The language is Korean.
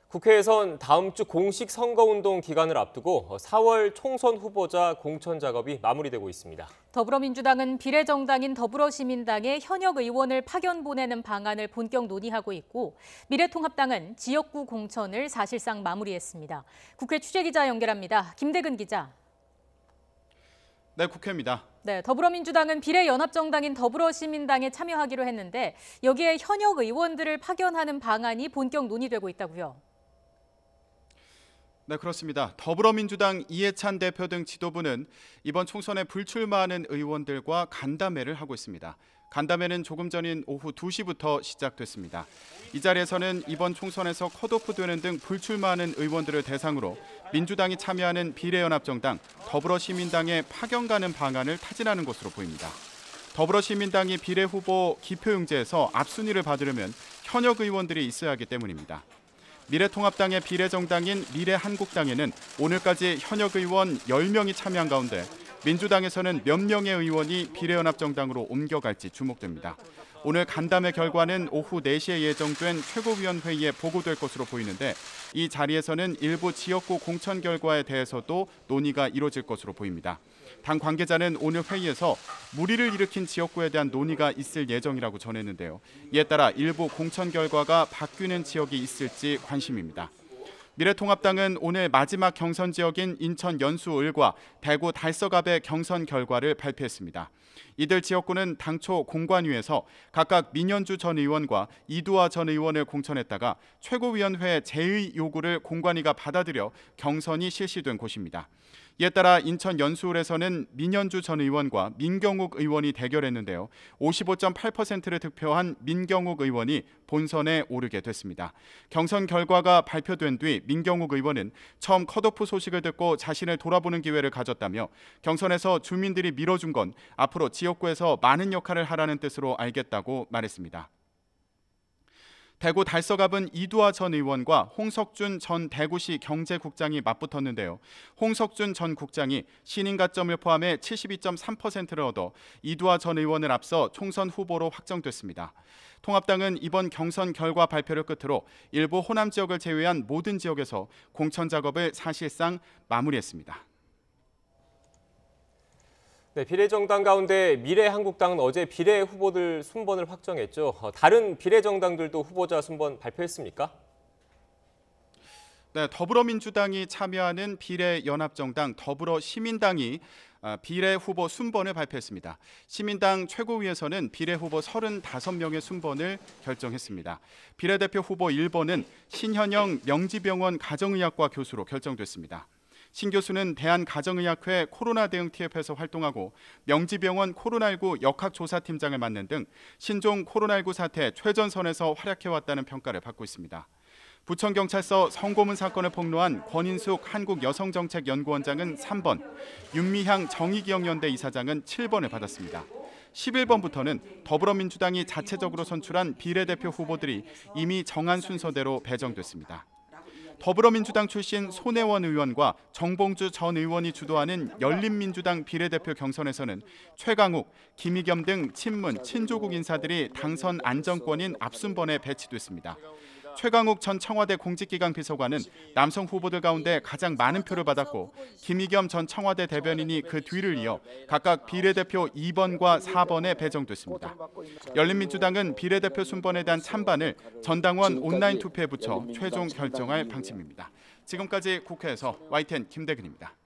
국회에선 다음 주 공식 선거운동 기간을 앞두고 4월 총선 후보자 공천 작업이 마무리되고 있습니다. 더불어민주당은 비례정당인 더불어시민당에 현역 의원을 파견 보내는 방안을 본격 논의하고 있고 미래통합당은 지역구 공천을 사실상 마무리했습니다. 국회 취재기자 연결합니다. 김대근 기자. 네, 국회입니다. 네, 더불어민주당은 비례연합정당인 더불어시민당에 참여하기로 했는데 여기에 현역 의원들을 파견하는 방안이 본격 논의되고 있다고요. 네, 그렇습니다. 더불어민주당 이해찬 대표 등 지도부는 이번 총선에 불출마하는 의원들과 간담회를 하고 있습니다. 간담회는 조금 전인 오후 2시부터 시작됐습니다. 이 자리에서는 이번 총선에서 컷오프되는 등 불출마하는 의원들을 대상으로 민주당이 참여하는 비례연합정당 더불어시민당에 파견 가는 방안을 타진하는 것으로 보입니다. 더불어시민당이 비례후보 기표용지에서 앞순위를 받으려면 현역 의원들이 있어야 하기 때문입니다. 미래통합당의 비례정당인 미래한국당에는 오늘까지 현역 의원 10명이 참여한 가운데 민주당에서는 몇 명의 의원이 비례연합정당으로 옮겨갈지 주목됩니다. 오늘 간담회 결과는 오후 4시에 예정된 최고위원회의에 보고될 것으로 보이는데 이 자리에서는 일부 지역구 공천 결과에 대해서도 논의가 이뤄질 것으로 보입니다. 당 관계자는 오늘 회의에서 물의를 일으킨 지역구에 대한 논의가 있을 예정이라고 전했는데요. 이에 따라 일부 공천 결과가 바뀌는 지역이 있을지 관심입니다. 미래통합당은 오늘 마지막 경선 지역인 인천 연수을과 대구 달서갑의 경선 결과를 발표했습니다. 이들 지역구는 당초 공관위에서 각각 민현주 전 의원과 이두화 전 의원을 공천했다가 최고위원회 제의 요구를 공관위가 받아들여 경선이 실시된 곳입니다. 이에 따라 인천 연수을에서는 민현주 전 의원과 민경욱 의원이 대결했는데요. 55.8%를 득표한 민경욱 의원이 본선에 오르게 됐습니다. 경선 결과가 발표된 뒤 민경욱 의원은 처음 컷오프 소식을 듣고 자신을 돌아보는 기회를 가졌다며 경선에서 주민들이 밀어준 건 앞으로 지역구에서 많은 역할을 하라는 뜻으로 알겠다고 말했습니다. 대구 달서갑은 이두화 전 의원과 홍석준 전 대구시 경제국장이 맞붙었는데요. 홍석준 전 국장이 신인 가점을 포함해 72.3%를 얻어 이두화 전 의원을 앞서 총선 후보로 확정됐습니다. 통합당은 이번 경선 결과 발표를 끝으로 일부 호남 지역을 제외한 모든 지역에서 공천 작업을 사실상 마무리했습니다. 네, 비례정당 가운데 미래한국당은 어제 비례 후보들 순번을 확정했죠. 다른 비례정당들도 후보자 순번 발표했습니까? 네, 더불어민주당이 참여하는 비례연합정당 더불어시민당이 비례 후보 순번을 발표했습니다. 시민당 최고위에서는 비례 후보 35명의 순번을 결정했습니다. 비례대표 후보 1번은 신현영 명지병원 가정의학과 교수로 결정됐습니다. 신 교수는 대한가정의학회 코로나 대응 TF에서 활동하고 명지병원 코로나19 역학조사팀장을 맡는 등 신종 코로나19 사태 최전선에서 활약해왔다는 평가를 받고 있습니다. 부천경찰서 성고문 사건을 폭로한 권인숙 한국여성정책연구원장은 3번, 윤미향 정의기억연대 이사장은 7번을 받았습니다. 11번부터는 더불어민주당이 자체적으로 선출한 비례대표 후보들이 이미 정한 순서대로 배정됐습니다. 더불어민주당 출신 손혜원 의원과 정봉주 전 의원이 주도하는 열린민주당 비례대표 경선에서는 최강욱, 김의겸 등 친문, 친조국 인사들이 당선 안정권인 앞순번에 배치됐습니다. 최강욱 전 청와대 공직기강 비서관은 남성 후보들 가운데 가장 많은 표를 받았고 김의겸 전 청와대 대변인이 그 뒤를 이어 각각 비례대표 2번과 4번에 배정됐습니다. 열린민주당은 비례대표 순번에 대한 찬반을 전당원 온라인 투표에 붙여 최종 결정할 방침입니다. 지금까지 국회에서 YTN 김대근입니다.